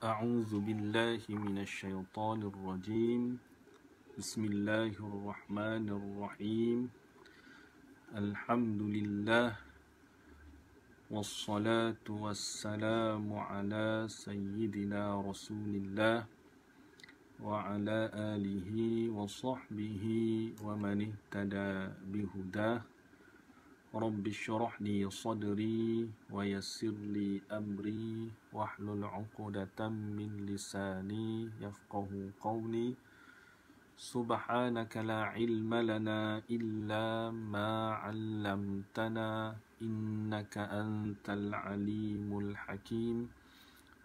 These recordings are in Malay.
أعوذ بالله من الشيطان الرجيم بسم الله الرحمن الرحيم الحمد لله والصلاة والسلام على سيدنا رسول الله وعلى آله وصحبه ومن اهتدى بهداه رب اشرح لي صدري ويسر لي أمري واحلل عقدة من لساني يفقه قولي سبحانك لا علم لنا إلا ما علمتنا إنك أنت العليم الحكيم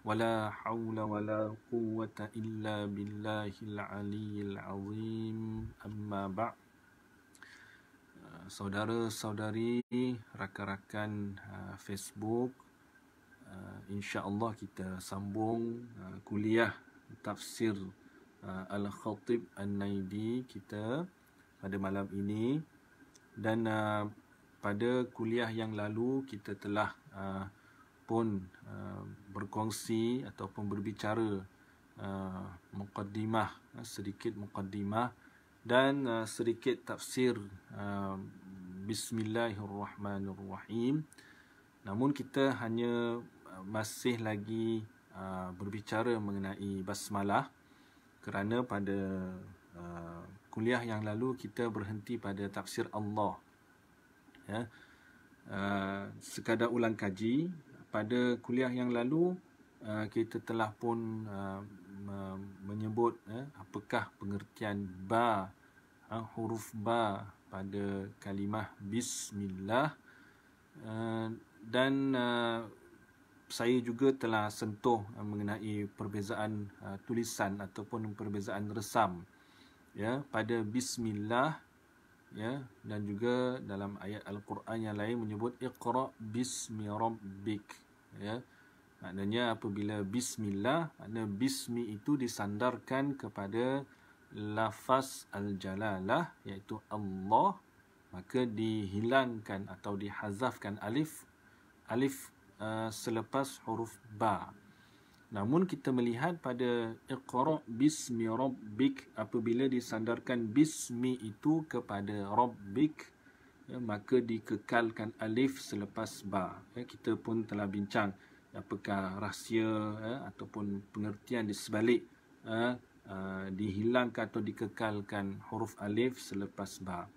ولا حول ولا قوة إلا بالله العلي العظيم أما بعد. Saudara-saudari, rakan-rakan Facebook, insya-Allah kita sambung kuliah tafsir Al-Khatib An-Naidi kita pada malam ini. Dan pada kuliah yang lalu kita telah pun berkongsi ataupun berbicara sedikit muqaddimah dan sedikit tafsir Bismillahirrahmanirrahim. Namun kita hanya masih lagi berbicara mengenai basmalah kerana pada kuliah yang lalu kita berhenti pada tafsir Allah. Ya. Sekadar ulang kaji, pada kuliah yang lalu kita telah pun menyebut apakah pengertian ba, huruf ba pada kalimah bismillah, dan saya juga telah sentuh mengenai perbezaan tulisan ataupun perbezaan resam ya pada bismillah ya, dan juga dalam ayat Al-Quran yang lain menyebut iqra bismi rabbik ya. Maknanya apabila bismillah, makna bismi itu disandarkan kepada lafaz al-jalalah iaitu Allah, maka dihilangkan atau dihazafkan alif selepas huruf ba. Namun kita melihat pada iqra bismi rabbik, apabila disandarkan bismi itu kepada rabbik ya, maka dikekalkan alif selepas ba ya. Kita pun telah bincang apakah rahsia ataupun pengertian di sebalik dihilangkan atau dikekalkan huruf alif selepas ba.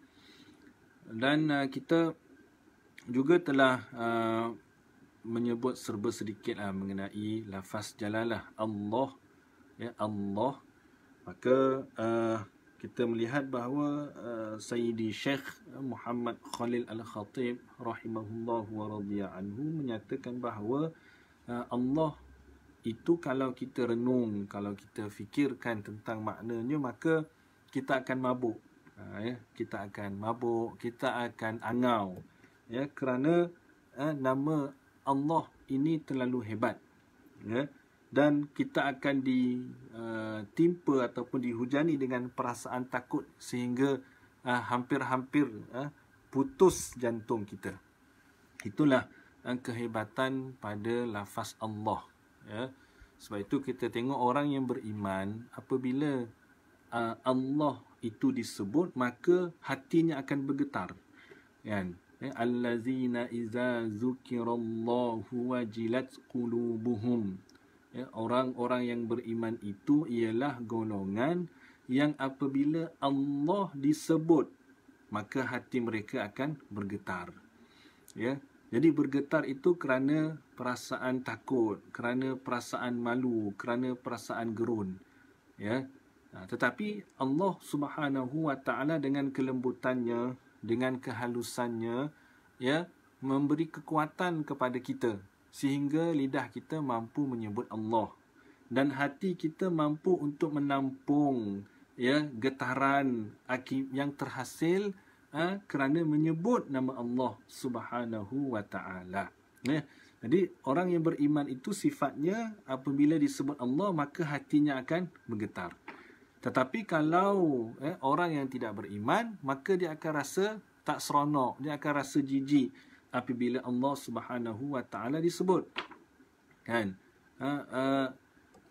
Dan kita juga telah menyebut serba sedikit mengenai lafaz jalalah Allah ya, Allah. Maka kita melihat bahawa Sayyidi Syekh Muhammad Khalil Al-Khatib rahimahullahu wa radiya anhu menyatakan bahawa Allah itu kalau kita renung, kalau kita fikirkan tentang maknanya, maka kita akan mabuk ya, kita akan mabuk, kita akan angau ya, kerana nama Allah ini terlalu hebat ya, dan kita akan ditimpa ataupun dihujani dengan perasaan takut sehingga hampir-hampir putus jantung kita. Itulah kehebatan pada lafaz Allah ya. Sebab itu kita tengok orang yang beriman, apabila Allah itu disebut, maka hatinya akan bergetar kan. Allazina iza zukirallahu wajilat qulubuhum ya, orang-orang yang beriman itu ialah golongan yang apabila Allah disebut, maka hati mereka akan bergetar ya. Jadi bergetar itu kerana perasaan takut, kerana perasaan malu, kerana perasaan gerun ya. Tetapi Allah Subhanahu wa taala dengan kelembutannya, dengan kehalusannya ya, memberi kekuatan kepada kita sehingga lidah kita mampu menyebut Allah dan hati kita mampu untuk menampung ya getaran yang terhasil kerana menyebut nama Allah Subhanahu wa taala ya. Jadi orang yang beriman itu sifatnya apabila disebut Allah maka hatinya akan bergetar. Tetapi kalau orang yang tidak beriman, maka dia akan rasa tak seronok, dia akan rasa jijik apabila Allah Subhanahu wa taala disebut kan.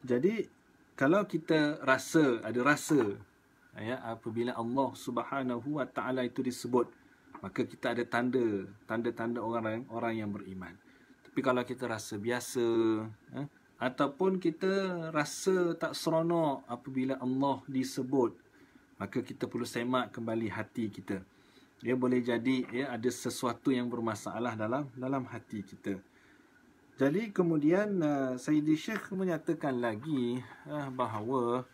Jadi kalau kita ada rasa ya, apabila Allah Subhanahu Wa Taala itu disebut, maka kita ada tanda-tanda orang yang beriman. Tapi kalau kita rasa biasa, ataupun kita rasa tak seronok apabila Allah disebut, maka kita perlu semak kembali hati kita. Dia boleh jadi ya, ada sesuatu yang bermasalah dalam hati kita. Jadi kemudian Sayyidi Syekh menyatakan lagi bahawa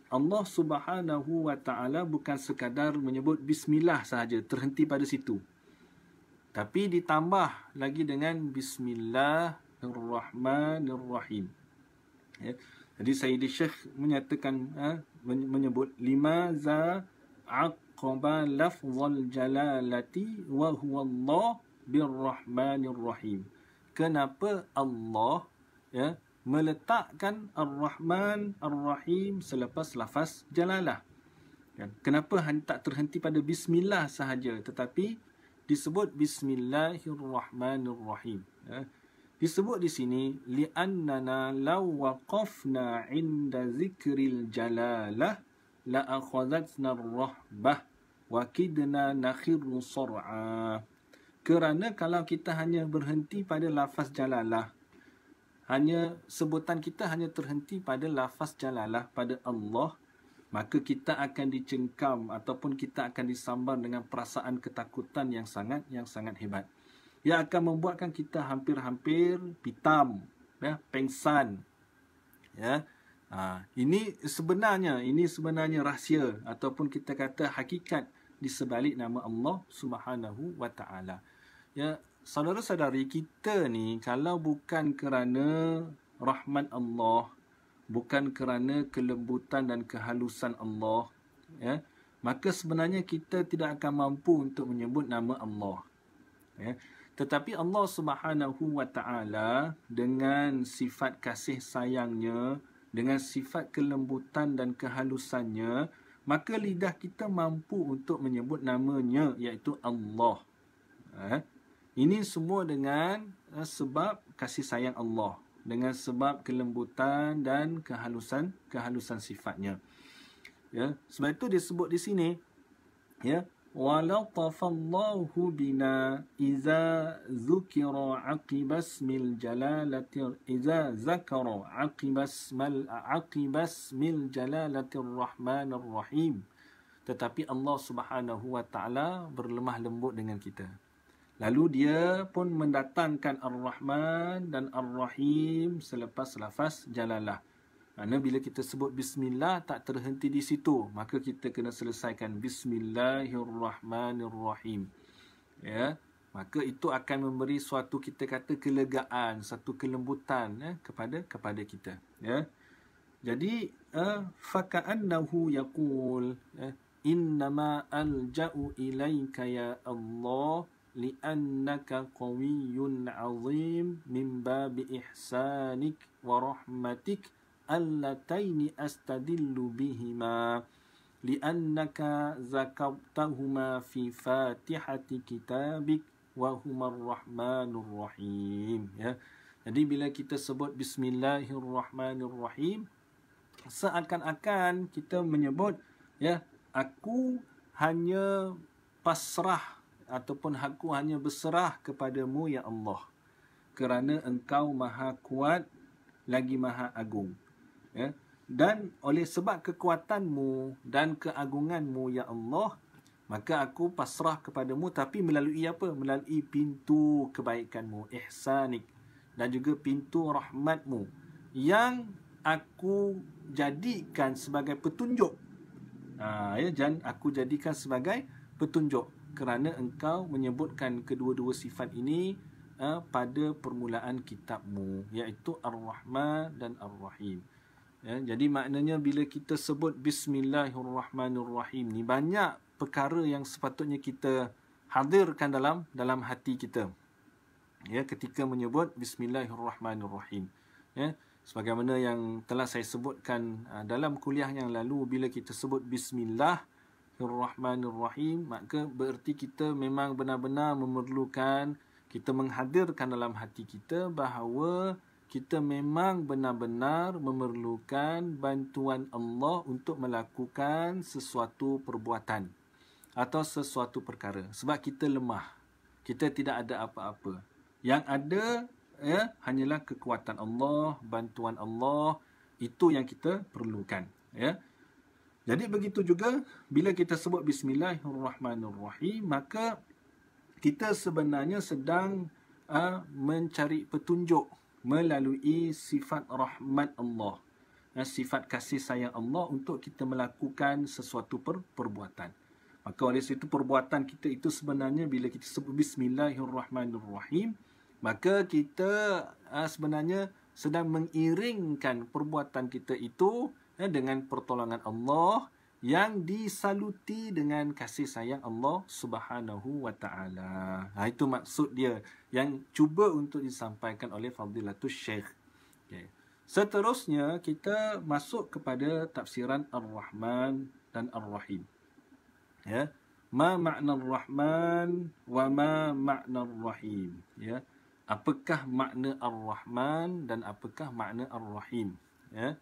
Allah Subhanahu Wa Taala bukan sekadar menyebut bismillah sahaja, terhenti pada situ. Tapi ditambah lagi dengan Bismillahirrahmanirrahim. Ya. Jadi Sayyidi Syekh menyatakan menyebut limaza aqaba lafzal jalalati wa huwa Allah birrahmanirrahim. Kenapa Allah ya meletakkan Ar-Rahman Ar-Rahim selepas lafaz jalalah? Kenapa tak terhenti pada bismillah sahaja, tetapi disebut Bismillahirrahmanirrahim? Disebut di sini li'annana law waqafna 'inda zikril jalalah la akhadhatna ar-rahbah wa kidna nakhiru sar'a. Kerana kalau kita hanya berhenti pada lafaz jalalah, sebutan kita hanya terhenti pada lafaz jalalah pada Allah, maka kita akan dicengkam ataupun kita akan disambar dengan perasaan ketakutan yang sangat hebat. Ia akan membuatkan kita hampir-hampir pitam, ya, pengsan. Ya. Ini sebenarnya rahsia ataupun kita kata hakikat di sebalik nama Allah Subhanahu Wa Taala. Ya, saudara-saudari kita ni, kalau bukan kerana rahmat Allah, bukan kerana kelembutan dan kehalusan Allah, ya, maka sebenarnya kita tidak akan mampu untuk menyebut nama Allah. Ya. Tetapi Allah Subhanahu Wa Taala dengan sifat kasih sayangnya, dengan sifat kelembutan dan kehalusannya, maka lidah kita mampu untuk menyebut namanya, iaitu Allah. Ini semua dengan sebab kasih sayang Allah, dengan sebab kelembutan dan kehalusan sifatnya. Ya, sebab itu disebut di sini, ya, walatafallahu bina iza zukira aqibasmil jalalati iza zakara aqibasmil jalalatir rahmanir rahim. Tetapi Allah Subhanahu Wa Taala berlemah lembut dengan kita. Lalu dia pun mendatangkan Ar-Rahman dan Ar-Rahim selepas lafaz jalalah. Kerana bila kita sebut bismillah tak terhenti di situ, maka kita kena selesaikan Bismillahirrahmanirrahim. Ya, maka itu akan memberi suatu, kita kata, kelegaan, satu kelembutan, ya, kepada kita. Ya. Jadi faka'annahu yaqul innama alja'u ilaika ya Allah li'annaka qawiyyun 'azim min babi ihsanik wa rahmatik allataini astadillu bihima li'annaka zakartahuma fi fatihati kitabik wa humar rahmanur rahim. Ya. Jadi bila kita sebut Bismillahirrahmanirrahim, seakan-akan kita menyebut, ya, aku hanya pasrah ataupun aku hanya berserah kepadamu ya Allah, kerana engkau maha kuat lagi maha agung. Ya. Dan oleh sebab kekuatanmu dan keagunganmu ya Allah, maka aku pasrah kepadamu, tapi melalui apa? Melalui pintu kebaikanmu, ihsanik, dan juga pintu rahmatmu yang aku jadikan sebagai petunjuk. Dan aku jadikan sebagai petunjuk kerana engkau menyebutkan kedua-dua sifat ini pada permulaan kitabmu, iaitu Ar-Rahman dan Ar-Rahim. Ya, jadi maknanya bila kita sebut Bismillahirrahmanirrahim ni, banyak perkara yang sepatutnya kita hadirkan dalam hati kita, ya, ketika menyebut Bismillahirrahmanirrahim. Ya, sebagaimana yang telah saya sebutkan dalam kuliah yang lalu, bila kita sebut Bismillahirrahmanirrahim, maka bererti kita memang benar-benar memerlukan, kita menghadirkan dalam hati kita bahawa kita memang benar-benar memerlukan bantuan Allah untuk melakukan sesuatu perbuatan atau sesuatu perkara. Sebab kita lemah. Kita tidak ada apa-apa. Yang ada hanyalah kekuatan Allah, bantuan Allah. Itu yang kita perlukan. Ya. Jadi begitu juga bila kita sebut Bismillahirrahmanirrahim, maka kita sebenarnya sedang mencari petunjuk melalui sifat rahmat Allah, sifat kasih sayang Allah untuk kita melakukan sesuatu perbuatan. Maka oleh situ perbuatan kita itu sebenarnya bila kita sebut Bismillahirrahmanirrahim, maka kita sebenarnya sedang mengiringkan perbuatan kita itu dengan pertolongan Allah yang disaluti dengan kasih sayang Allah Subhanahu wa taala. Itu maksud dia yang cuba untuk disampaikan oleh Fadilatul Syekh. Okay. Seterusnya kita masuk kepada tafsiran Ar-Rahman dan Ar-Rahim. Ya. Ma makna Ar-Rahman wa ma makna Ar-Rahim. Ya. Apakah makna Ar-Rahman dan apakah makna Ar-Rahim? Ya.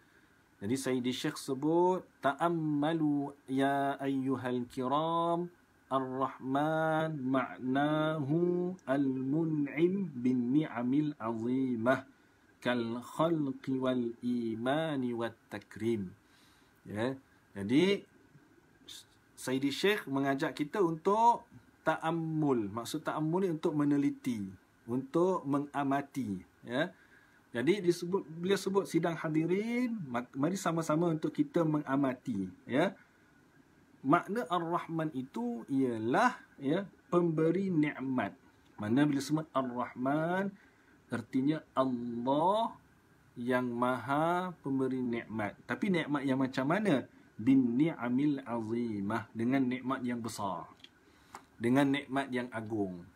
Jadi Sayyidi Syekh sebut, ta'ammalu ya ayyuhal kiram, Ar-Rahman ma'nahu al-mun'im bin ni'amil azimah kal khalqi wal imani wat takrim. Ya. Jadi Sayyidi Syekh mengajak kita untuk ta'ammul. Maksud ta'ammul ni untuk meneliti, untuk mengamati, ya. Jadi beliau sebut sidang hadirin, mari sama-sama untuk kita mengamati, ya. Makna Ar-Rahman itu ialah pemberi nikmat. Mana bila sebut Ar-Rahman artinya Allah yang maha pemberi nikmat. Tapi nikmat yang macam mana? Bin ni'amil azimah, dengan nikmat yang besar. Dengan nikmat yang agung.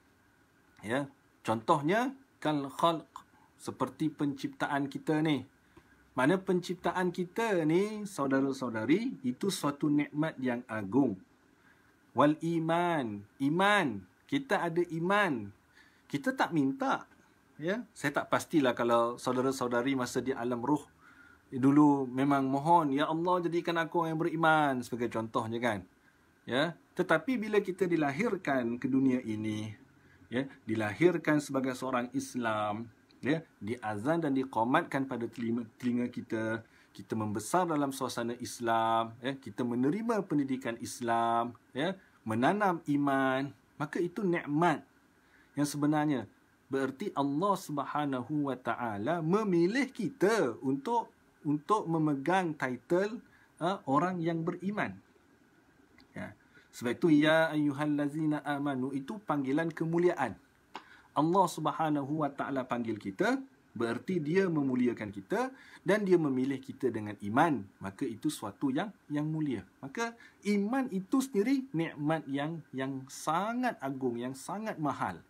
Ya. Contohnya kal khalq, seperti penciptaan kita ni. Mana penciptaan kita ni, saudara-saudari, itu suatu nikmat yang agung. Wal iman. Iman. Kita ada iman. Kita tak minta. Ya, saya tak pastilah kalau saudara-saudari masa di alam ruh dulu memang mohon, ya Allah jadikan aku yang beriman, sebagai contohnya kan. Ya, tetapi bila kita dilahirkan ke dunia ini, ya, dilahirkan sebagai seorang Islam, ya, diazan dan diqamatkan pada telinga kita, kita membesar dalam suasana Islam, ya, kita menerima pendidikan Islam, ya, menanam iman, maka itu nikmat yang sebenarnya. Berarti Allah Subhanahu wa taala memilih kita untuk memegang title orang yang beriman. Ya. Sebab itu ya ayyuhallazina amanu itu panggilan kemuliaan. Allah Subhanahu wa taala panggil kita, berarti dia memuliakan kita dan dia memilih kita dengan iman. Maka itu suatu yang mulia. Maka iman itu sendiri nikmat yang sangat agung, yang sangat mahal.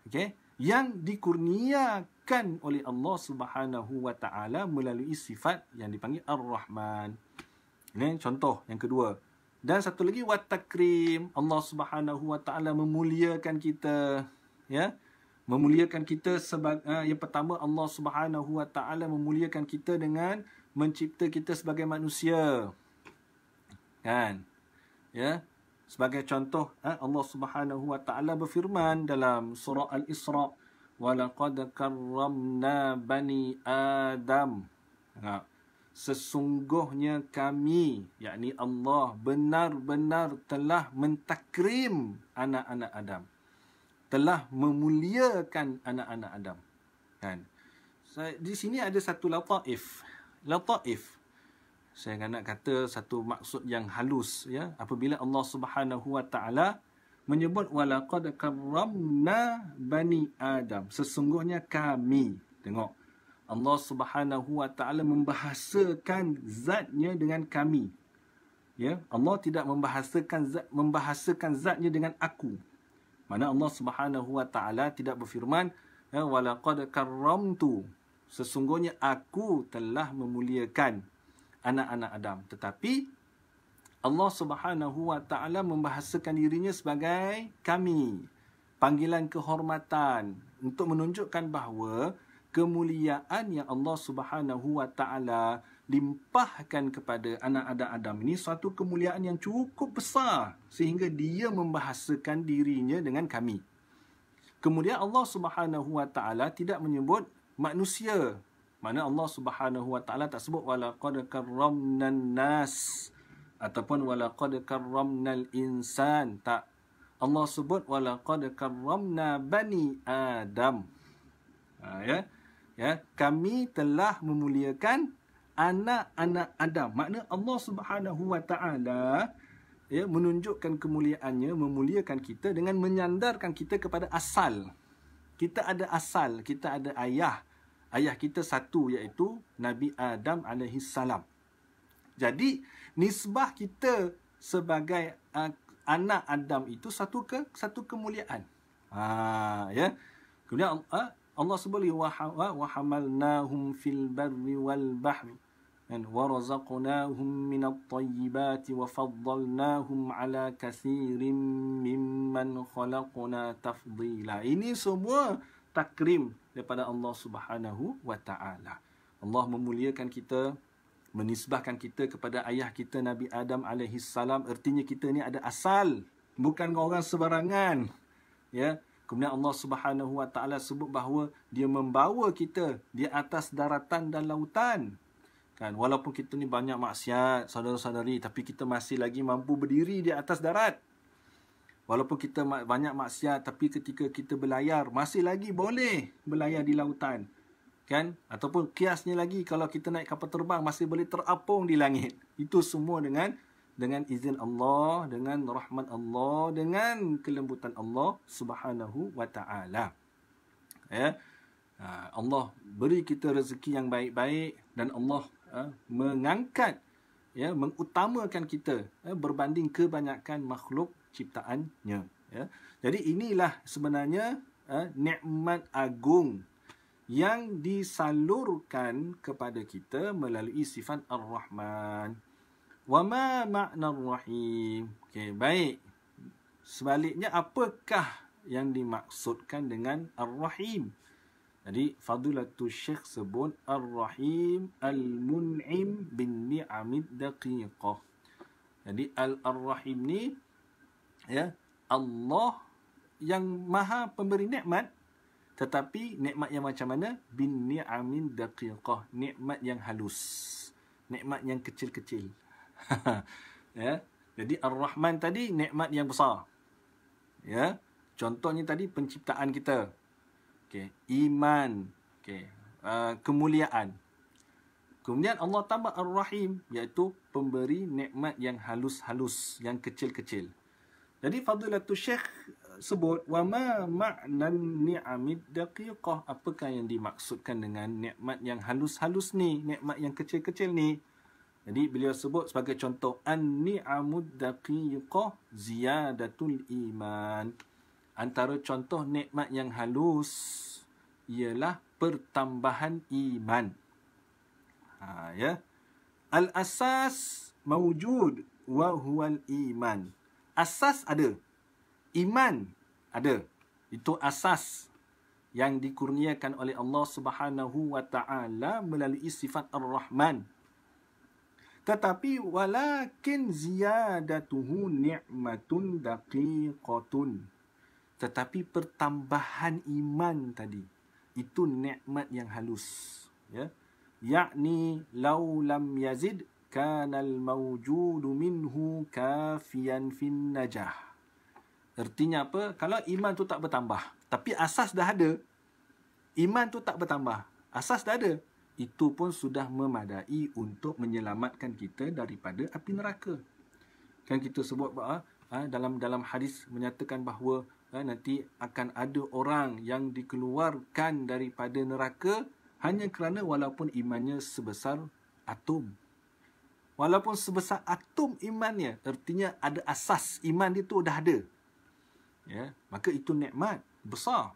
Okey? Yang dikurniakan oleh Allah Subhanahu wa taala melalui sifat yang dipanggil Ar-Rahman. Ini contoh yang kedua. Dan satu lagi wat takrim, Allah Subhanahu wa taala memuliakan kita, ya. Memuliakan kita sebagai yang pertama, Allah Subhanahu wa taala memuliakan kita dengan mencipta kita sebagai manusia. Kan? Ya. Sebagai contoh, Allah Subhanahu wa taala berfirman dalam surah Al-Isra, "Wa laqad karramna bani Adam." Sesungguhnya kami, yakni Allah, benar-benar telah mentakrim anak-anak Adam. Telah memuliakan anak-anak Adam. Kan? Di sini ada satu lataif. Lataif. Saya nak kata satu maksud yang halus, ya, apabila Allah Subhanahu wa taala menyebut walaqad karramna bani Adam, sesungguhnya kami. Tengok, Allah Subhanahu wa taala membahasakan zatnya dengan kami. Ya, Allah tidak membahasakan zatnya dengan aku. Mana Allah Subhanahu wa taala tidak berfirman walaqad karramtu, sesungguhnya aku telah memuliakan anak-anak Adam. Tetapi Allah Subhanahu wa taala membahasakan dirinya sebagai kami. Panggilan kehormatan untuk menunjukkan bahawa kemuliaan yang Allah Subhanahu wa taala limpahkan kepada anak Adam ini suatu kemuliaan yang cukup besar sehingga dia membahasakan dirinya dengan kami. Kemudian Allah Subhanahu wa taala tidak menyebut manusia. Mana Allah Subhanahu wa taala tak sebut walaqad karramnan nas ataupun walaqad karramnal insan. Tak. Allah sebut walaqad karramna bani Adam. Kami telah memuliakan anak-anak Adam. Makna Allah Subhanahu wa taala menunjukkan kemuliaannya, memuliakan kita dengan menyandarkan kita kepada asal. Kita ada asal, kita ada ayah. Ayah kita satu, iaitu Nabi Adam alaihissalam. Jadi nisbah kita sebagai anak Adam itu satu kemuliaan. Kemudian Allah sebut wa hamalnahum fil barri wal bahri wa razaqnahum minat tayyibati wa faddalnahum ala kathirin mimman khalaqna tafdila. Ini semua takrim daripada Allah Subhanahu wa taala. Allah memuliakan kita, menisbahkan kita kepada ayah kita Nabi Adam alaihissalam. Artinya kita ni ada asal, bukan orang sebarangan. Kemudian Allah Subhanahu wa taala sebut bahawa dia membawa kita di atas daratan dan lautan. Kan, walaupun kita ni banyak maksiat, saudara-saudari, tapi kita masih lagi mampu berdiri di atas darat. Walaupun kita banyak maksiat, tapi ketika kita berlayar, masih lagi boleh berlayar di lautan. Kan? Ataupun kiasnya lagi, kalau kita naik kapal terbang, masih boleh terapung di langit. Itu semua dengan izin Allah, dengan rahmat Allah, dengan kelembutan Allah Subhanahu wa taala. Allah beri kita rezeki yang baik-baik dan Allah mengangkat, mengutamakan kita berbanding kebanyakan makhluk ciptaannya. Jadi inilah sebenarnya nikmat agung yang disalurkan kepada kita melalui sifat Ar-Rahman. Wa ma ma'na Ar-Rahim. Okey, baik. Sebaliknya, apakah yang dimaksudkan dengan Ar-Rahim? Jadi Fadilatul Syekh sebut Ar-Rahim Al-Mun'im bin Ni'amid Daqiqah. Jadi Ar-Rahim ni Allah yang maha pemberi nikmat, tetapi nikmat yang macam mana? Bin Ni'amin Daqiqah, nikmat yang halus, nikmat yang kecil-kecil. Jadi Ar-Rahman tadi nikmat yang besar. Contohnya tadi penciptaan kita. Iman, kemuliaan. Kemudian Allah tambah Ar-Rahim, iaitu pemberi nikmat yang halus-halus, yang kecil-kecil. Jadi Fadilatul Syekh sebut wa ma ma'nan ni'amid daqiqah. Apakah yang dimaksudkan dengan nikmat yang halus-halus ni, nikmat yang kecil-kecil ni? Jadi beliau sebut sebagai contoh an-ni'amud daqiqah ziyadatul iman. Antara contoh nikmat yang halus ialah pertambahan iman. Al-asas mawjud wa huwal iman. Asas ada, iman ada. Itu asas yang dikurniakan oleh Allah Subhanahu wa taala melalui sifat Ar-Rahman. Tetapi walakin ziyadatuhu ni'matun daqiqatun. Tetapi pertambahan iman tadi itu nikmat yang halus, yakni law lam yazid kana al-mawjudu minhu kafiyan fin najah. Artinya apa? Kalau iman tu tak bertambah, tapi asas dah ada, iman tu tak bertambah, asas dah ada, itu pun sudah memadai untuk menyelamatkan kita daripada api neraka. Kan kita sebut dalam hadis menyatakan bahawa nanti akan ada orang yang dikeluarkan daripada neraka hanya kerana walaupun imannya sebesar atom. Walaupun sebesar atom imannya, artinya ada asas, iman dia tu dah ada. Maka itu nikmat besar.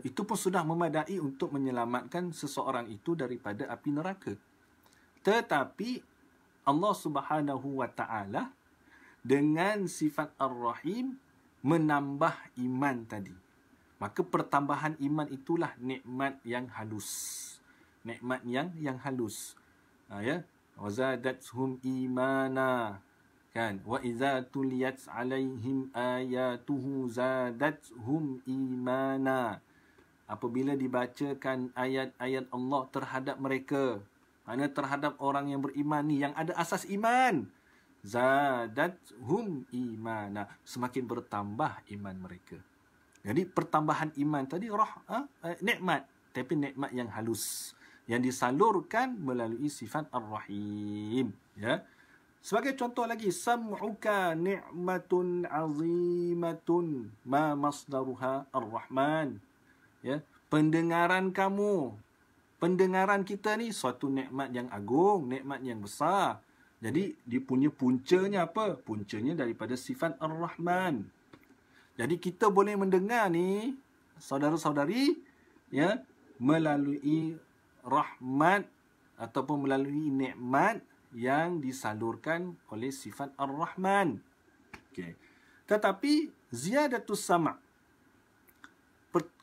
Itu pun sudah memadai untuk menyelamatkan seseorang itu daripada api neraka. Tetapi Allah Subhanahu wa taala dengan sifat Ar-Rahim menambah iman tadi. Maka pertambahan iman itulah nikmat yang halus. Nikmat yang halus. Ya. Wazadathum imana. Kan? Wa idza tuliyat alaihim ayatuhu zadathum imana. Apabila dibacakan ayat-ayat Allah terhadap mereka, maknanya terhadap orang yang beriman ni, yang ada asas iman, zadathum imana, semakin bertambah iman mereka. Jadi pertambahan iman tadi nikmat, tapi nikmat yang halus, yang disalurkan melalui sifat Ar-Rahim. Ya. Sebagai contoh lagi, sam'uka ni'matun azimatun ma masdaruha Ar-Rahman. Ya, pendengaran kamu, pendengaran kita ni suatu nikmat yang agung, nikmat yang besar. Jadi dia punya puncanya apa? Puncanya daripada sifat Ar-Rahman. Jadi kita boleh mendengar ni, saudara-saudari, ya, melalui rahmat ataupun melalui nikmat yang disalurkan oleh sifat Ar-Rahman. Okey. Tetapi ziyadatus sama',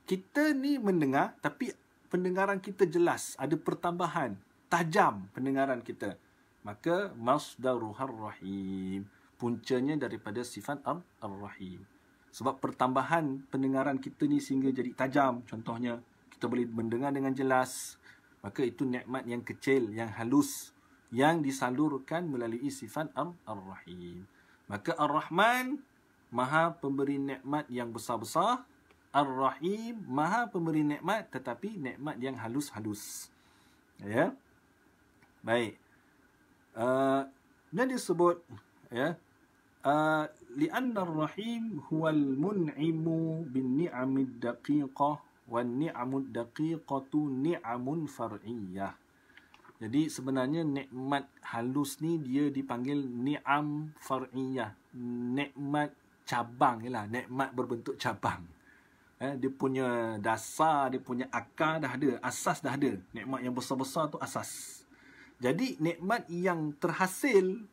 kita ni mendengar, tapi pendengaran kita jelas, ada pertambahan, tajam pendengaran kita. Maka masdaruhar rahim, puncanya daripada sifat Ar-Rahim. Sebab pertambahan pendengaran kita ni sehingga jadi tajam, contohnya kita boleh mendengar dengan jelas. Maka itu nikmat yang kecil, yang halus, yang disalurkan melalui sifat Ar-Rahim. Maka Ar-Rahman Maha pemberi nikmat yang besar-besar. Ar-Rahim Maha pemberi nikmat, tetapi nikmat yang halus-halus. Ya. Baik. Dan disebut, ya, li'anna Ar-Rahim huwal mun'imu bin ni'amid daqiqah wan ni'amud daqiqatu ni'amun far'iyyah. Jadi sebenarnya nikmat halus ni dia dipanggil ni'am far'iyyah. Nikmat cabang ialah, nikmat berbentuk cabang. Dia punya dasar, dia punya akar dah ada, asas dah ada. Nikmat yang besar-besar tu asas. Jadi nikmat yang terhasil,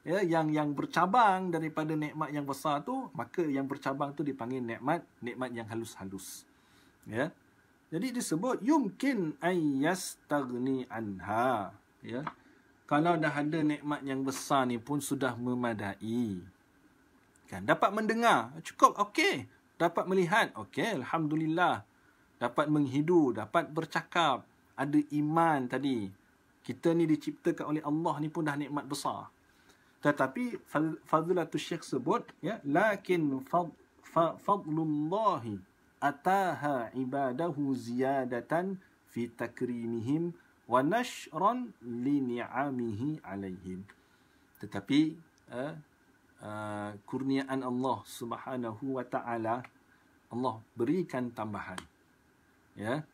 ya, yang bercabang daripada nikmat yang besar tu, maka yang bercabang tu dipanggil nikmat yang halus-halus. Ya. Jadi disebut yumkin ay yastaghni anha. Ya. Kalau dah ada nikmat yang besar ni pun sudah memadai. Kan, dapat mendengar, cukup, okey. Dapat melihat, okey, alhamdulillah. Dapat menghidu, dapat bercakap, ada iman tadi. Kita ni diciptakan oleh Allah ni pun dah nikmat besar. Tetapi Fadilatul Syekh sebut, ya, lakin fadlullahi ataha ibadahu ziyadatan fi takrimihim wa nashran li ni'amihi alaihim. Tetapi kurniaan Allah Subhanahu wa taala, Allah berikan tambahan. Ya.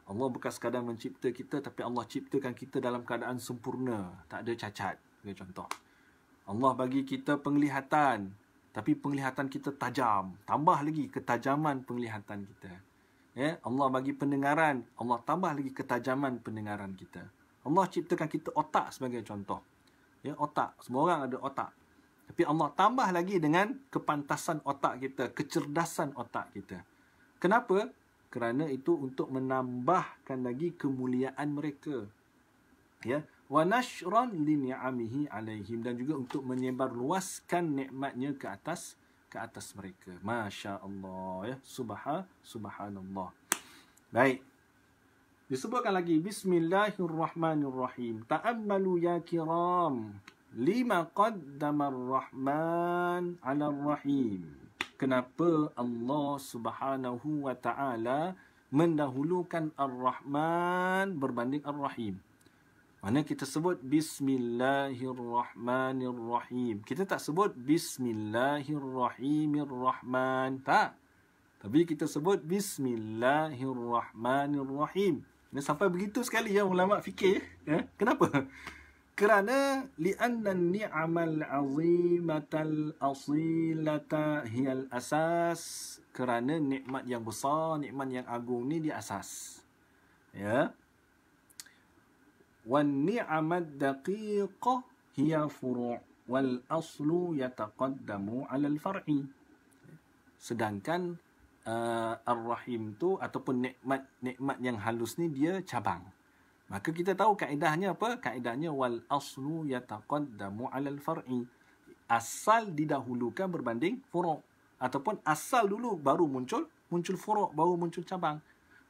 Allah bukan sekadar mencipta kita, tapi Allah ciptakan kita dalam keadaan sempurna, tak ada cacat. Sebagai contoh, Allah bagi kita penglihatan, tapi penglihatan kita tajam, tambah lagi ketajaman penglihatan kita. Ya, Allah bagi pendengaran, Allah tambah lagi ketajaman pendengaran kita. Allah ciptakan kita otak sebagai contoh. Ya, otak, semua orang ada otak. Tapi Allah tambah lagi dengan kepantasan otak kita, kecerdasan otak kita. Kenapa? Kerana itu untuk menambahkan lagi kemuliaan mereka. Ya, wa nashran li ni'amihi alaihim, dan juga untuk menyebarluaskan nikmatnya ke atas mereka. Masya-Allah, ya, subhanallah. Baik. Disebutkan lagi bismillahirrahmanirrahim. Ta'ammalu ya kiram lima qaddama ar-Rahman 'ala ar-Rahim. Kenapa Allah Subhanahu wa taala mendahulukan Ar-Rahman berbanding Ar-Rahim? Mana kita sebut Bismillahirrahmanirrahim. Kita tak sebut Bismillahirrahmanirrahman. Tak. Tapi kita sebut Bismillahirrahmanirrahim. Ini sampai begitu sekali ya ulama fikir. Ya? Kenapa? Kerana li'anna ni'amal azimatal asilata hiyal asas. Kerana nikmat yang besar, nikmat yang agung ni dia asas. Ya. Wan ni'amad daqiqah hiya furu' wal aslu yataqaddamu 'ala al-far'i. Sedangkan Ar-Rahim tu ataupun nikmat yang halus ni dia cabang. Maka kita tahu kaedahnya apa? Kaedahnya wal aslu yataqaddamu 'alal far'i. Asal didahulukan berbanding furu', ataupun asal dulu baru muncul furu', baru muncul cabang.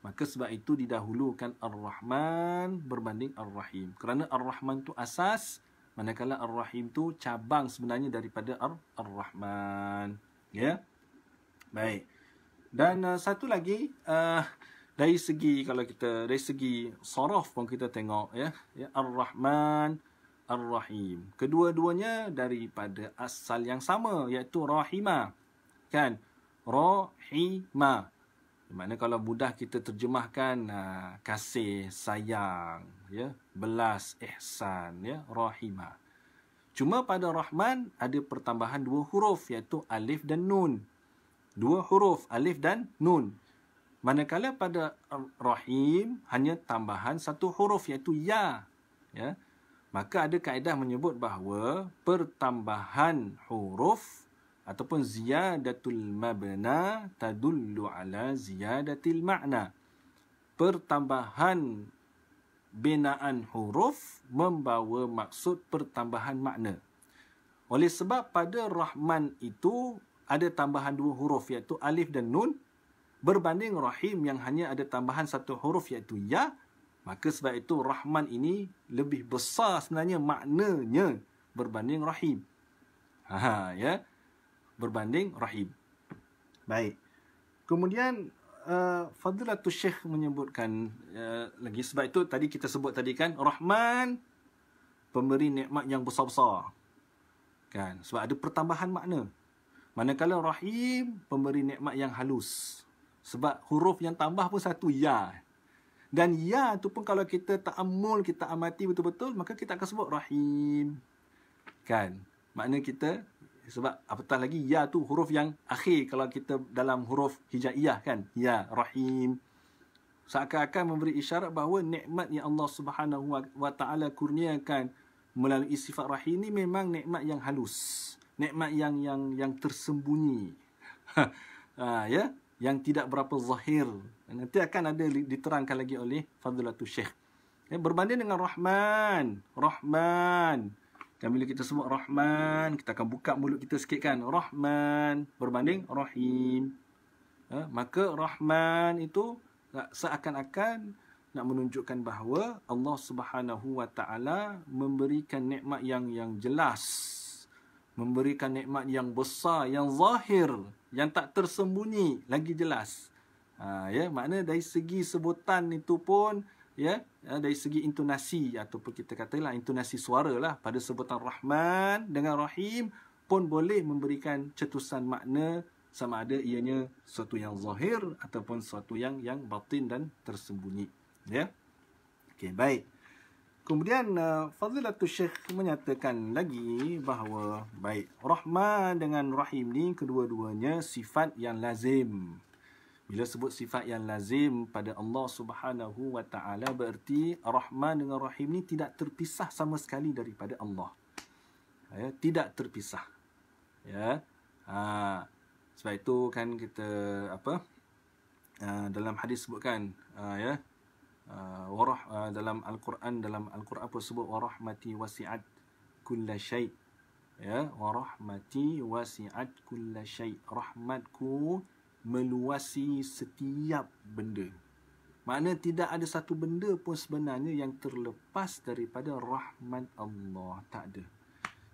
Maka sebab itu didahulukan Ar-Rahman berbanding Ar-Rahim. Kerana Ar-Rahman tu asas, manakala Ar-Rahim tu cabang sebenarnya daripada Ar-Rahman. Ya. Baik. Dan satu lagi dari segi saraf pun kita tengok ya, Ar-Rahman, Ar-Rahim. Kedua-duanya daripada asal yang sama, iaitu Rahimah. Kan? Rahimah. Maknanya kalau mudah kita terjemahkan kasih, sayang, ya, belas, ihsan, ya, Rahimah. Cuma pada Rahman ada pertambahan 2 huruf, iaitu alif dan nun. 2 huruf, alif dan nun. Manakala pada Rahim hanya tambahan 1 huruf, iaitu ya. Ya. Maka ada kaedah menyebut bahawa pertambahan huruf ataupun ziyadatul mabna tadullu ala ziyadatil makna. Pertambahan binaan huruf membawa maksud pertambahan makna. Oleh sebab pada Rahman itu ada tambahan 2 huruf, iaitu alif dan nun, berbanding Rahim yang hanya ada tambahan 1 huruf, iaitu ya. Maka sebab itu Rahman ini lebih besar sebenarnya maknanya berbanding Rahim. Ya. Berbanding Rahim. Baik. Kemudian Fadilatul Syekh menyebutkan lagi, sebab itu tadi kita sebut tadi kan, Rahman pemberi nikmat yang besar-besar. Kan? Sebab ada pertambahan makna. Manakala Rahim pemberi nikmat yang halus. Sebab huruf yang tambah pun 1 ya. Dan ya tu pun kalau kita ta'ammul, kita amati betul-betul, maka kita akan sebut Rahim. Kan? Makna kita, sebab apatah lagi ya tu huruf yang akhir kalau kita dalam huruf hijaiyah kan, ya, Rahim. Seakan-akan memberi isyarat bahawa nikmat yang Allah Subhanahu wa taala kurniakan melalui sifat Rahim ni memang nikmat yang halus, nikmat yang tersembunyi. Ya, yang tidak berapa zahir. Nanti akan ada diterangkan lagi oleh Fadilatul Syekh. Ya, berbanding dengan Rahman. Dan bila kita sebut Rahman, kita akan buka mulut kita sikit kan. Rahman berbanding Rahim. Ya, maka Rahman itu seakan-akan nak menunjukkan bahawa Allah Subhanahu wa taala memberikan nikmat yang jelas. Memberikan nikmat yang besar, yang zahir, yang tak tersembunyi, lagi jelas. Ya, makna dari segi sebutan itu pun, ya, dari segi intonasi ataupun kita katalah intonasi suara lah pada sebutan Rahman dengan Rahim pun boleh memberikan cetusan makna sama ada ianya sesuatu yang zahir ataupun sesuatu yang batin dan tersembunyi. Ya. Okey, baik. Kemudian Fadilatul Syekh menyatakan lagi bahawa baik Rahman dengan Rahim ni kedua-duanya sifat yang lazim. Bila sebut sifat yang lazim pada Allah Subhanahu wa taala, bererti Rahman dengan Rahim ni tidak terpisah sama sekali daripada Allah. Ya, tidak terpisah. Ya. Sebab itu kan kita dalam hadis sebutkan ya, dalam Al-Quran pun sebut warahmati wasi'at kulla syai'. Ya, warahmati wasi'at kulla syai'. Rahmatku meluasi setiap benda. Makna tidak ada satu benda pun sebenarnya yang terlepas daripada rahmat Allah. Tak ada.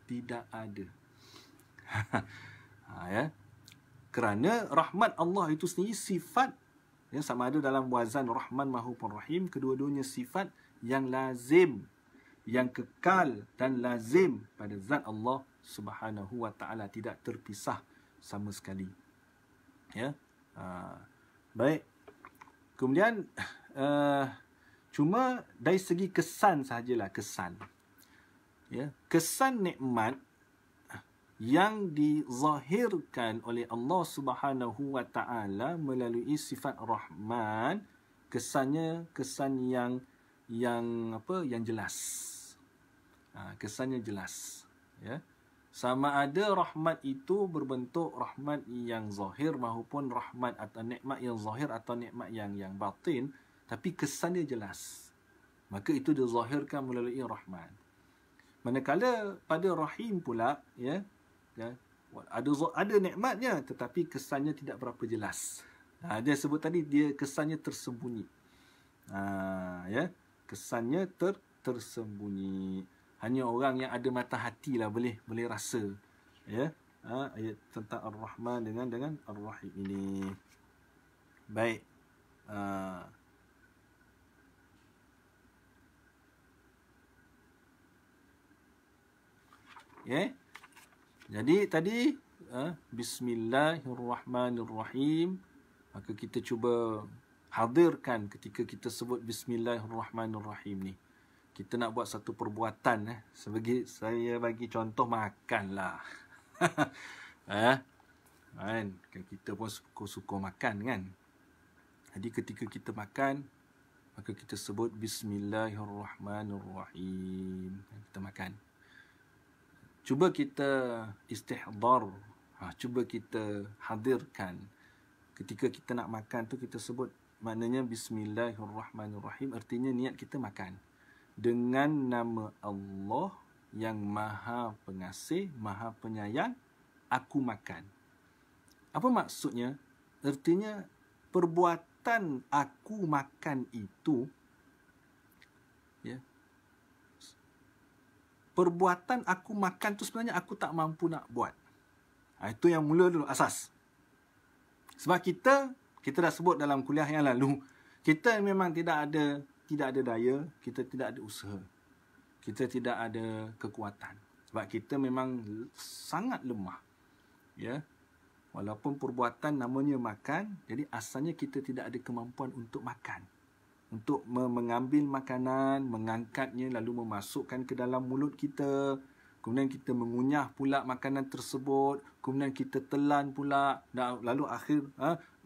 Tidak ada. Ya. Kerana rahmat Allah itu sendiri sifat yang sama ada dalam wazan Rahman maupun Rahim, kedua-duanya sifat yang lazim, yang kekal dan lazim pada zat Allah Subhanahu wa taala, tidak terpisah sama sekali. Ya. Baik. Kemudian cuma dari segi kesan sahajalah, kesan. Ya, kesan nikmat yang dizahirkan oleh Allah Subhanahu wa taala melalui sifat Rahman, kesannya kesan yang jelas. Kesannya jelas, ya. Sama ada rahmat itu berbentuk rahmat yang zahir maupun rahmat atau nikmat yang zahir atau nikmat yang batin, tapi kesan dia jelas. Maka itu dizahirkan melalui rahmat. Manakala pada rahim pula, ya, ada nikmatnya tetapi kesannya tidak berapa jelas. Dia sebut tadi dia kesannya tersembunyi. Ya, kesannya tersembunyi. Hanya orang yang ada mata hati lah boleh rasa, ya, ayat tentang Ar-Rahman dengan Ar-Rahim ini. Baik. Ya. Jadi tadi Bismillahirrahmanirrahim. Maka kita cuba hadirkan ketika kita sebut Bismillahirrahmanirrahim ni. Kita nak buat satu perbuatan, saya bagi contoh makanlah. Kan kita pun suka makan kan. Jadi ketika kita makan, maka kita sebut Bismillahirrahmanirrahim. Kita makan. Cuba kita istihdar, cuba kita hadirkan. Ketika kita nak makan tu kita sebut, maknanya Bismillahirrahmanirrahim, artinya niat kita makan. Dengan nama Allah yang Maha Pengasih, Maha Penyayang, aku makan. Apa maksudnya? Artinya perbuatan aku makan itu, ya, perbuatan aku makan tu sebenarnya aku tak mampu nak buat. Itu yang mula dulu, asas. Sebab kita dah sebut dalam kuliah yang lalu, kita memang tidak ada daya, kita tidak ada usaha, kita tidak ada kekuatan. Sebab kita memang sangat lemah. Ya. Walaupun perbuatan namanya makan, jadi asalnya kita tidak ada kemampuan untuk makan. Untuk mengambil makanan, mengangkatnya, lalu memasukkan ke dalam mulut kita. Kemudian kita mengunyah pula makanan tersebut. Kemudian kita telan pula. Lalu akhir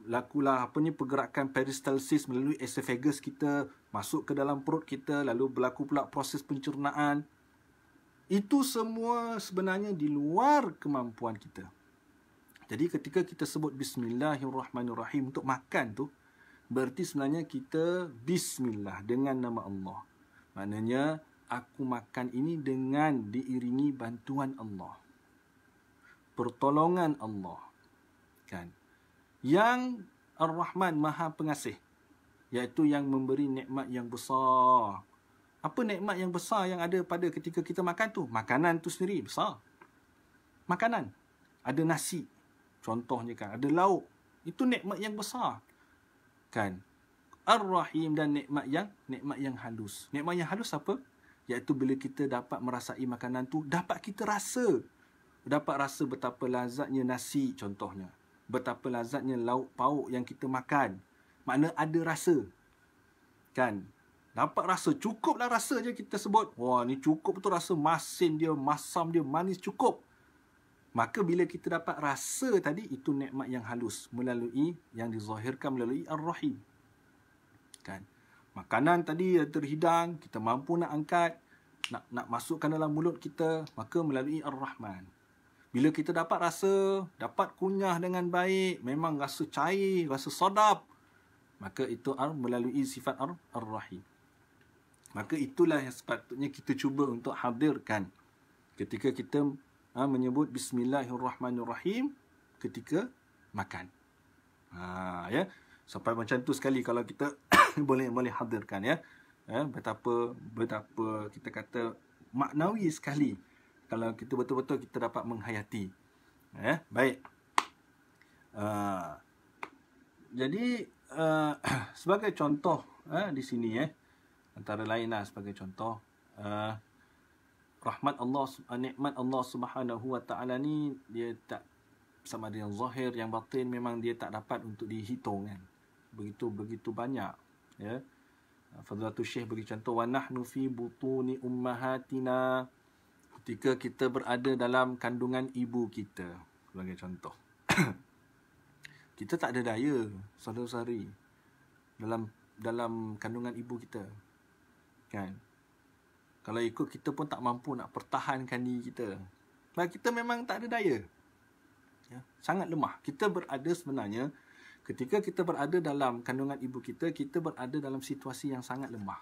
lakulah pergerakan peristalsis melalui esophagus kita, masuk ke dalam perut kita, lalu berlaku pula proses pencernaan. Itu semua sebenarnya di luar kemampuan kita. Jadi ketika kita sebut Bismillahirrahmanirrahim untuk makan tu, berarti sebenarnya kita bismillah dengan nama Allah. Maknanya aku makan ini dengan diiringi bantuan Allah, pertolongan Allah, kan? Yang Ar-Rahman, Maha Pengasih, iaitu yang memberi nikmat yang besar. Apa nikmat yang besar yang ada pada ketika kita makan tu? Makanan tu sendiri besar. Makanan. Ada nasi, contohnya kan. Ada lauk. Itu nikmat yang besar. Kan? Ar-Rahim dan nikmat yang halus. Nikmat yang halus apa? Iaitu bila kita dapat merasai makanan tu, dapat kita rasa. Dapat rasa betapa lazatnya nasi contohnya. Betapa lazatnya lauk pauk yang kita makan. Makna ada rasa. Kan? Dapat rasa. Cukuplah rasa je kita sebut. Wah, ni cukup tu rasa masin dia, masam dia, manis, cukup. Maka bila kita dapat rasa tadi, itu nikmat yang halus. Melalui, yang dizahirkan melalui Ar-Rahim. Kan? Makanan tadi terhidang, kita mampu nak angkat, nak masukkan dalam mulut kita, maka melalui Ar-Rahman. Bila kita dapat rasa, dapat kunyah dengan baik, memang rasa cair, rasa sedap, maka itu melalui sifat Ar-Rahim. Maka itulah yang sepatutnya kita cuba untuk hadirkan ketika kita menyebut Bismillahirrahmanirrahim ketika makan. Ya, sampai macam tu sekali kalau kita boleh hadirkan, ya. Betapa kita kata maknawi sekali kalau kita betul-betul kita dapat menghayati. Baik. Jadi sebagai contoh di sini, antara lainlah sebagai contoh, rahmat Allah, nikmat Allah Subhanahu wa taala ni, dia tak sama ada yang zahir, yang batin, memang dia tak dapat untuk dihitung kan. Begitu banyak, ya. Fadlatul Syekh bagi contoh, wa nahnu fi butuni ummahatina, ketika kita berada dalam kandungan ibu kita, sebagai contoh. Kita tak ada daya, saudara-saudari, dalam kandungan ibu kita, kan? Kalau ikut, kita pun tak mampu nak pertahankan diri kita. Sebab kita memang tak ada daya. Ya, sangat lemah. Kita berada sebenarnya, ketika kita berada dalam kandungan ibu kita, kita berada dalam situasi yang sangat lemah.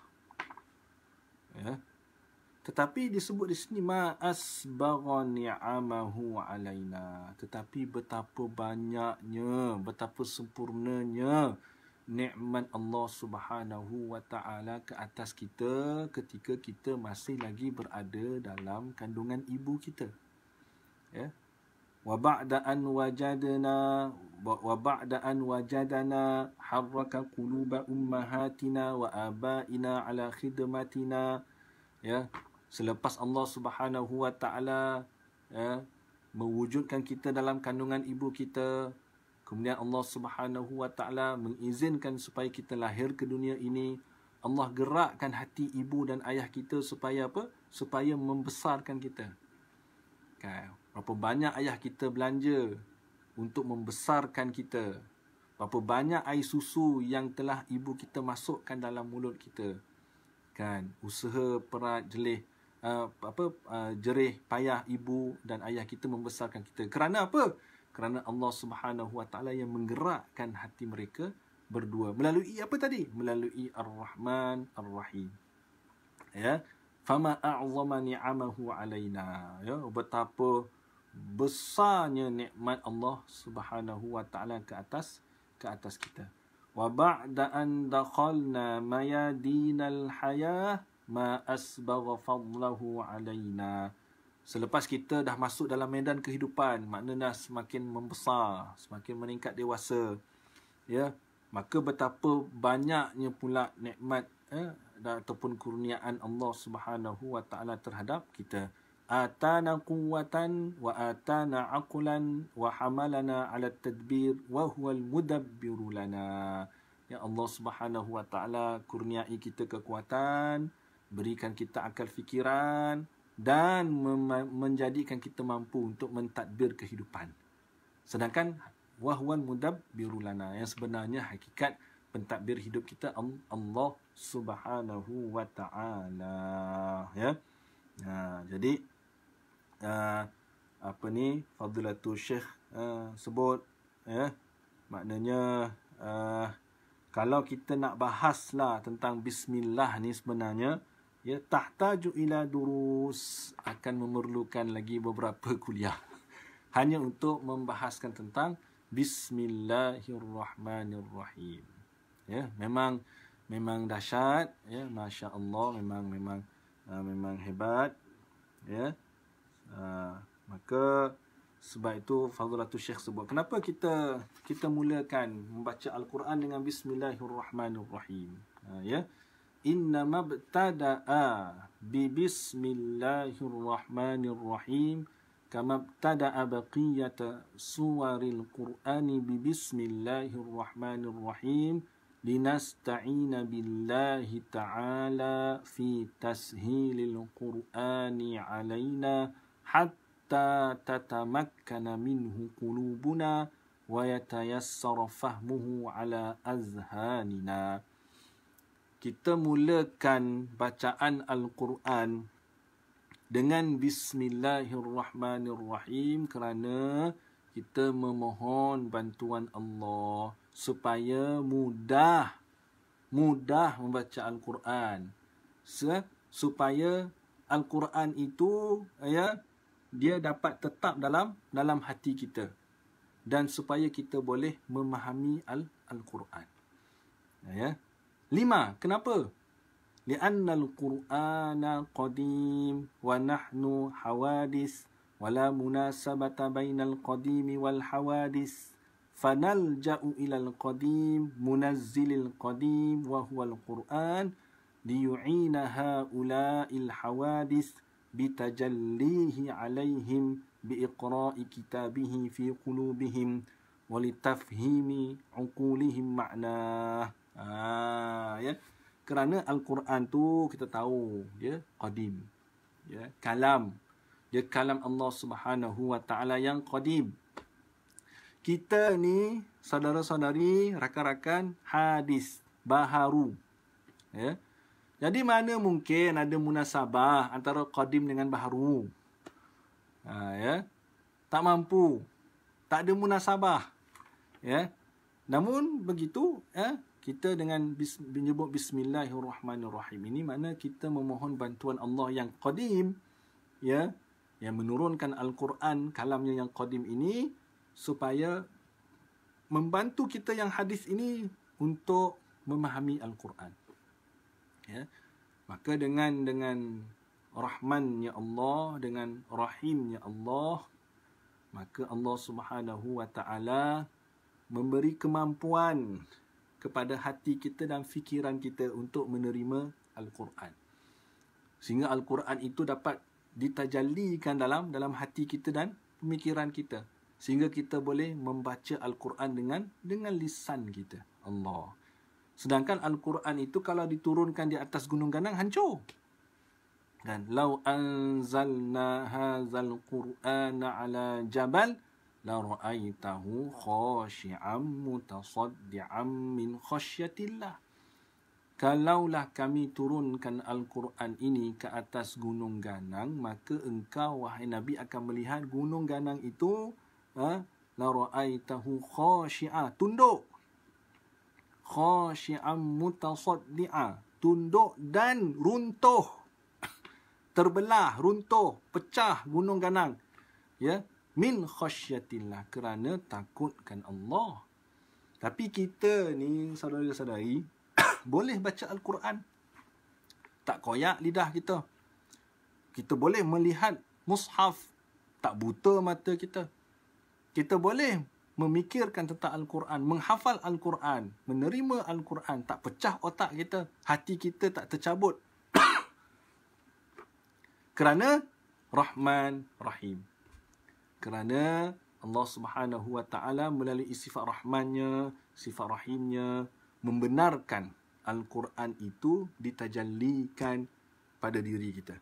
Ya. Tetapi disebut di sini ma asbagha ni'amahu alaina. Tetapi betapa banyaknya, betapa sempurnanya nikmat Allah Subhanahu wa taala ke atas kita ketika kita masih lagi berada dalam kandungan ibu kita. Ya. Wa ba'da an wajadana harraka quluba ummahatina wa abaina ala khidmatina. Ya, selepas Allah Subhanahu wa taala mewujudkan kita dalam kandungan ibu kita, kemudian Allah Subhanahu wa taala mengizinkan supaya kita lahir ke dunia ini, Allah gerakkan hati ibu dan ayah kita supaya apa? Supaya membesarkan kita. Kan? Berapa banyak ayah kita belanja untuk membesarkan kita. Berapa banyak air susu yang telah ibu kita masukkan dalam mulut kita. Kan, usaha perat jerih payah ibu dan ayah kita membesarkan kita. Kerana apa? Kerana Allah Subhanahu wa taala yang menggerakkan hati mereka berdua. Melalui apa tadi? Melalui Ar-Rahman Ar-Rahim. Ya. Fama a'zama ni'amahu alaina. Ya, betapa besarnya nikmat Allah Subhanahu wa taala ke atas kita. Wa ba'da an dakhalna mayadinal hayah ma asbagha fadlahu alaina. Selepas kita dah masuk dalam medan kehidupan, maknanya dah semakin membesar, semakin meningkat dewasa, ya, maka betapa banyaknya pula nikmat ataupun kurniaan Allah Subhanahu wa taala terhadap kita. Atana quwwatan wa atana aqlan wa hamalana ala tadbir wa huwal mudabbiru lana. Ya, Allah Subhanahu wa taala kurniai kita kekuatan, berikan kita akal fikiran dan menjadikan kita mampu untuk mentadbir kehidupan. Sedangkan wa huwal mudabbiru lana, yang sebenarnya hakikat pentadbir hidup kita Allah Subhanahu wa taala, ya. Jadi Fadilatul Syekh sebut, ya, maknanya kalau kita nak bahaslah tentang bismillah ni sebenarnya, ya, tahtaju ila durus, akan memerlukan lagi beberapa kuliah hanya untuk membahaskan tentang bismillahirrahmanirrahim. Ya, memang dahsyat, ya, masya-Allah, memang hebat, ya. Maka sebab itu Fadilatul Syekh sebut, kenapa kita mulakan membaca Al-Quran dengan bismillahirrahmanirrahim, ya. Inna mabtada'a bi bismillahirrahmanirrahim kama btada'a baqiyata suwaril Qur'ani bi bismillahirrahmanirrahim linasta'ina billahi ta'ala fi tashilil Qur'ani alaina hatta tatamakkana minhu qulubuna wa yatayassara fahmuhu ala azhanina. Kita mulakan bacaan Al-Quran dengan bismillahirrahmanirrahim kerana kita memohon bantuan Allah supaya mudah membaca Al-Quran, supaya Al-Quran itu, ya, dia dapat tetap dalam hati kita, dan supaya kita boleh memahami Al-Quran. Ya. 5. Kenapa? Li'anna al-Qur'ana qadim wa nahnu hawadis wa la munasabata bainal qadimi wal hawadis fanalja'u ilal qadim munazzilil qadim wa huwal Qur'an liyu'ina ha'ula'il hawadis bitajallihi alaihim biiqra'i kitabihi fi qulubihim wa litafhimi uqulihim ma'nah. Ya, kerana Al-Quran tu kita tahu dia qadim, ya, kalam Allah Subhanahu wa taala yang qadim. Kita ni saudara-saudari, rakan-rakan, hadis baharu, ya. Jadi mana mungkin ada munasabah antara qadim dengan baharu? Ya, tak mampu, tak ada munasabah. Ya, namun begitu, kita dengan menyebut Bismillahirrahmanirrahim ini mana kita memohon bantuan Allah yang qadim, ya, yang menurunkan Al-Quran, kalamnya yang qadim ini, supaya membantu kita yang hadis ini untuk memahami Al-Quran. Ya, maka dengan Rahmannya Allah, dengan Rahimnya Allah, maka Allah Subhanahu wa Ta'ala memberi kemampuan kepada hati kita dan fikiran kita untuk menerima Al-Quran. Sehingga Al-Quran itu dapat ditajallikan dalam hati kita dan pemikiran kita. Sehingga kita boleh membaca Al-Quran dengan lisan kita. Allah. Sedangkan Al-Quran itu kalau diturunkan di atas gunung ganang, hancur. Dan lau anzalna hadzal Qur'ana ala jabal la ra'aitahu khashi'an mutasaddian min khasyatillah. Kalaulah kami turunkan Al-Quran ini ke atas gunung ganang, maka engkau wahai Nabi akan melihat gunung ganang itu la ra'aitahu khashi'a, tunduk. Khashi'an mutasaddi'a, tunduk dan runtuh. Terbelah, runtuh, pecah gunung ganang. Ya, min khasyatillah, kerana takutkan Allah. Tapi kita ni saudara-saudari boleh baca Al-Quran, tak koyak lidah kita. Kita boleh melihat mushaf, tak buta mata kita. Kita boleh memikirkan tentang Al-Quran, menghafal Al-Quran, menerima Al-Quran, tak pecah otak kita, hati kita tak tercabut. Kerana Rahman Rahim. Kerana Allah Subhanahu wa Ta'ala melalui sifat Rahmannya, sifat Rahimnya, membenarkan Al-Quran itu ditajallikan pada diri kita.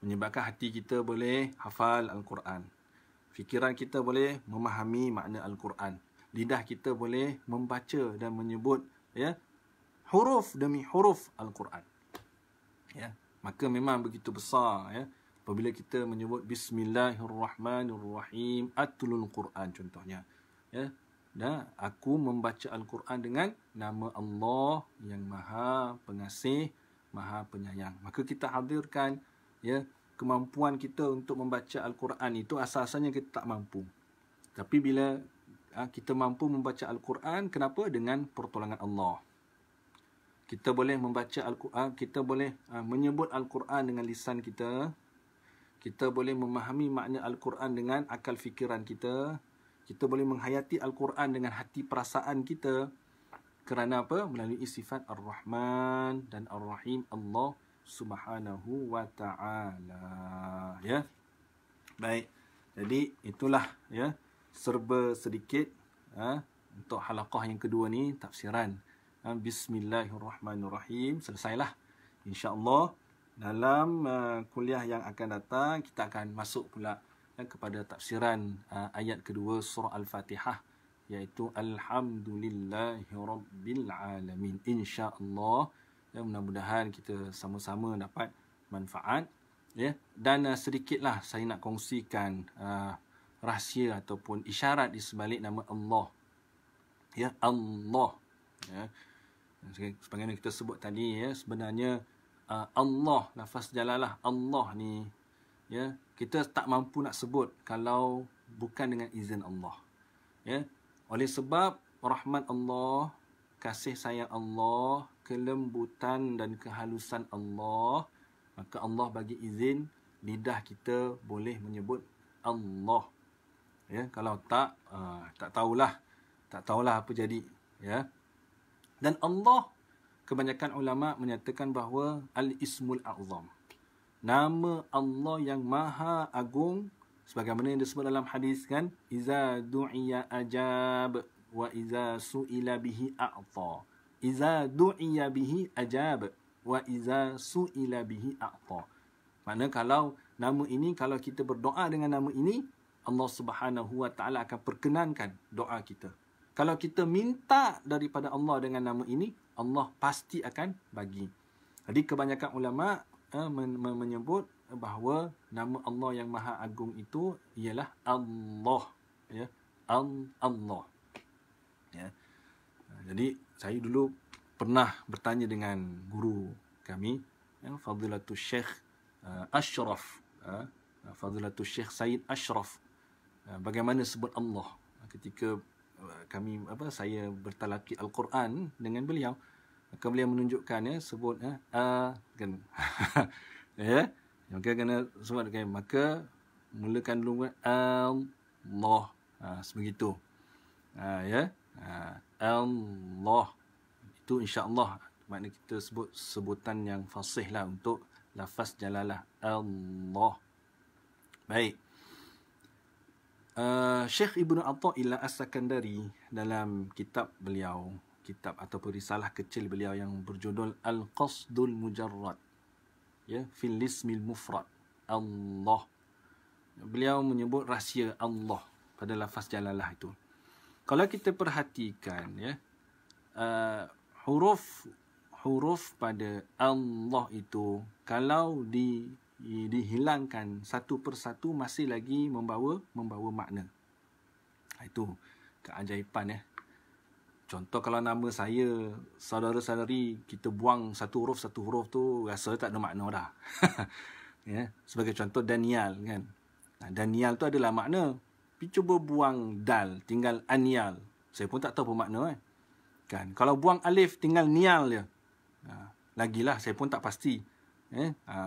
Menyebabkan hati kita boleh hafal Al-Quran. Fikiran kita boleh memahami makna Al-Quran. Lidah kita boleh membaca dan menyebut, ya, huruf demi huruf Al-Quran. Ya, maka memang begitu besar, ya, apabila kita menyebut Bismillahirrahmanirrahim, atlul Quran contohnya. Ya, dan aku membaca Al-Quran dengan nama Allah yang Maha Pengasih, Maha Penyayang. Maka kita hadirkan, ya, kemampuan kita untuk membaca Al-Quran itu asal-asalnya kita tak mampu. Tapi bila kita mampu membaca Al-Quran, kenapa? Dengan pertolongan Allah. Kita boleh membaca Al-Quran, kita boleh menyebut Al-Quran dengan lisan kita. Kita boleh memahami makna Al-Quran dengan akal fikiran kita. Kita boleh menghayati Al-Quran dengan hati perasaan kita. Kerana apa? Melalui sifat Ar-Rahman dan Ar-Rahim Allah Subhanahu wa Ta'ala. Ya. Baik. Jadi itulah, ya, serba sedikit untuk halaqah yang kedua ni, tafsiran Bismillahirrahmanirrahim. Selesailah. InsyaAllah dalam kuliah yang akan datang kita akan masuk pula kepada tafsiran ayat kedua surah Al-Fatihah, iaitu Alhamdulillahirabbil-alamin. InsyaAllah, ya, mudah-mudahan kita sama-sama dapat manfaat, ya. Dan sedikitlah saya nak kongsikan rahsia ataupun isyarat di sebalik nama Allah. Ya, Allah. Ya. Sebagaimana kita sebut tadi, ya, sebenarnya Allah, lafaz jalalah Allah ni, ya, kita tak mampu nak sebut kalau bukan dengan izin Allah. Ya. Oleh sebab rahmat Allah, kasih sayang Allah, kelembutan dan kehalusan Allah, maka Allah bagi izin lidah kita boleh menyebut Allah. Ya, kalau tak tahulah apa jadi, ya. Dan Allah, kebanyakan ulama menyatakan bahawa Al-Ismul A'zam, nama Allah yang Maha Agung, sebagaimana yang disebut dalam hadis, kan, iza du'iya ajab wa iza su'ila bihi a'ta. Iza du'iya bihi ajab wa iza su'ila bihi a'ta. Maknanya kalau nama ini, kalau kita berdoa dengan nama ini, Allah Subhanahu wa Ta'ala akan perkenankan doa kita. Kalau kita minta daripada Allah dengan nama ini, Allah pasti akan bagi. Jadi kebanyakan ulama menyebut bahawa nama Allah yang Maha Agung itu ialah Allah, ya. Allah. Ya. Jadi saya dulu pernah bertanya dengan guru kami, ya, Fadilatul Syekh Ashraf, Fadilatul Syekh Said Ashraf, bagaimana sebut Allah ketika saya bertalaki Al-Quran dengan beliau. Maka beliau menunjukkan, ya, sebut kan. Ya, maka kena sebut, kan, maka mulakan dulu Allah, sebegitu. Ya, Allah itu insya-Allah makna kita sebut sebutan yang fasih lah untuk lafaz jalalah Allah. Baik. Syekh Ibnu Athaillah As-Sakandari dalam kitab beliau, kitab ataupun risalah kecil beliau yang berjudul Al-Qasdul Mujarrad, ya, fil ismil mufrad, Allah. Beliau menyebut rahsia Allah pada lafaz jalalah itu. Kalau kita perhatikan, ya, huruf pada Allah itu kalau dihilangkan satu persatu masih lagi membawa makna. Itu keajaiban, ya. Contoh kalau nama saya, saudara-saudari, kita buang satu huruf tu rasa tak ada makna dah. Ya, sebagai contoh Danial, kan. Danial tu adalah makna. Tapi cuba buang dal, tinggal Anial. Saya pun tak tahu apa makna, kan. Kalau buang alif, tinggal Nial je. Lagilah saya pun tak pasti.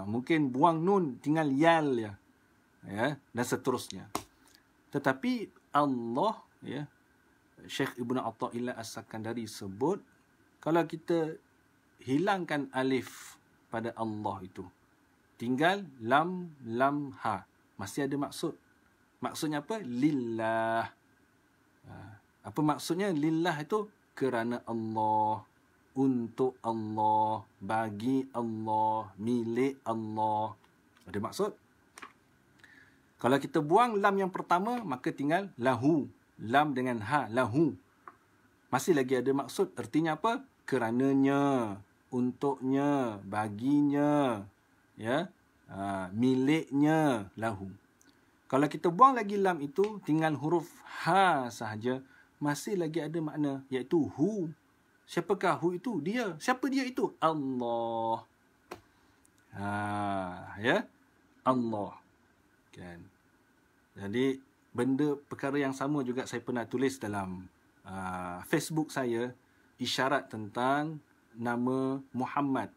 Mungkin buang nun, tinggal Yal je. Ya, dan seterusnya. Tetapi Allah, ya, Syekh Ibnu Athaillah As-Sakandari sebut, kalau kita hilangkan alif pada Allah itu, tinggal lam ha, masih ada maksud. Maksudnya apa? Lillah. Apa maksudnya lillah itu? Kerana Allah, untuk Allah, bagi Allah, milik Allah. Ada maksud. Kalau kita buang lam yang pertama, maka tinggal lahu. Lam dengan ha, lahu. Masih lagi ada maksud. Artinya apa? Kerananya, untuknya, baginya, ya, miliknya, lahu. Kalau kita buang lagi lam itu, tinggal huruf ha sahaja, masih lagi ada makna, iaitu hu. Siapakah hu itu? Dia. Siapa dia itu? Allah. Ya, Allah. Kan. Jadi perkara yang sama juga saya pernah tulis dalam Facebook saya, isyarat tentang nama Muhammad,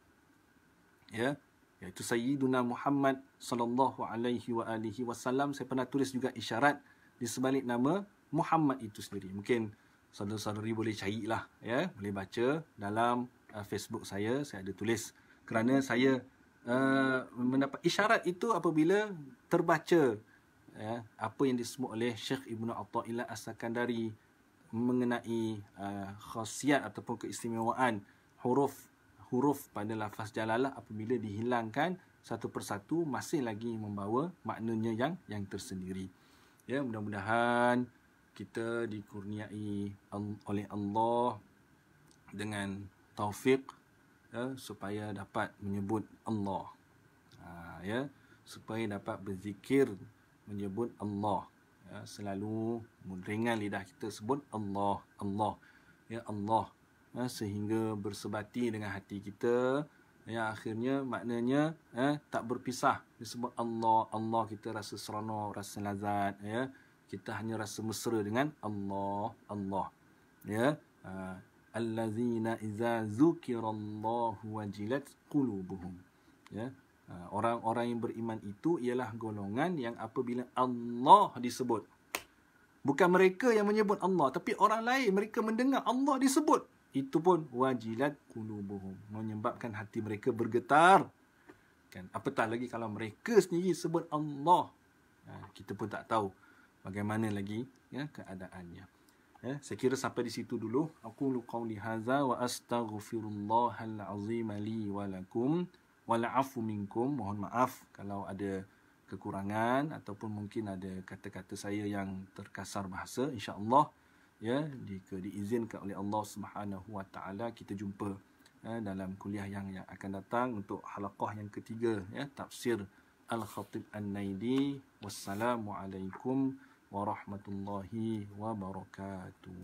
ya, iaitu Sayyiduna Muhammad sallallahu alaihi wa alihi wasallam. Saya pernah tulis juga isyarat di sebalik nama Muhammad itu sendiri. Mungkin saudara-saudari boleh carilah, ya, boleh baca dalam Facebook saya ada tulis. Kerana saya mendapat isyarat itu apabila terbaca, ya, apa yang disebut oleh Syekh Ibnu Athaillah As-Sakandari mengenai khasiat ataupun keistimewaan huruf pada lafaz jalalah apabila dihilangkan satu persatu masih lagi membawa maknanya yang tersendiri. Ya, mudah-mudahan kita dikurniai oleh Allah dengan taufik, ya, supaya dapat menyebut Allah, ya, supaya dapat berzikir menyebut Allah, ya, selalu ringan lidah kita sebut Allah, Allah, ya, Allah, ya, sehingga bersebati dengan hati kita, ya, akhirnya maknanya, tak berpisah. Disebut Allah, Allah, kita rasa seronok, rasa lazat, ya, kita hanya rasa mesra dengan Allah, Allah, ya. Allazina iza zukirallahu wajilat qulubuhum, ya. Orang-orang yang beriman itu ialah golongan yang apabila Allah disebut, bukan mereka yang menyebut Allah, tapi orang lain, mereka mendengar Allah disebut, itu pun wajilat qulubuhum, menyebabkan hati mereka bergetar, kan. Apatah lagi kalau mereka sendiri sebut Allah, kita pun tak tahu bagaimana lagi, ya, keadaannya. Ya, saya kira sampai di situ dulu. Aqulu qawli hadza wa astaghfirullahal azim li wa lakum wal afu minkum. Mohon maaf kalau ada kekurangan ataupun mungkin ada kata-kata saya yang terkasar bahasa. Insya-Allah, ya, jika diizinkan oleh Allah Subhanahu wa taala, kita jumpa, ya, dalam kuliah yang akan datang untuk halaqah yang ketiga, ya, tafsir Al-Khatib An-Naidi. Wassalamualaikum warahmatullahi wabarakatuh.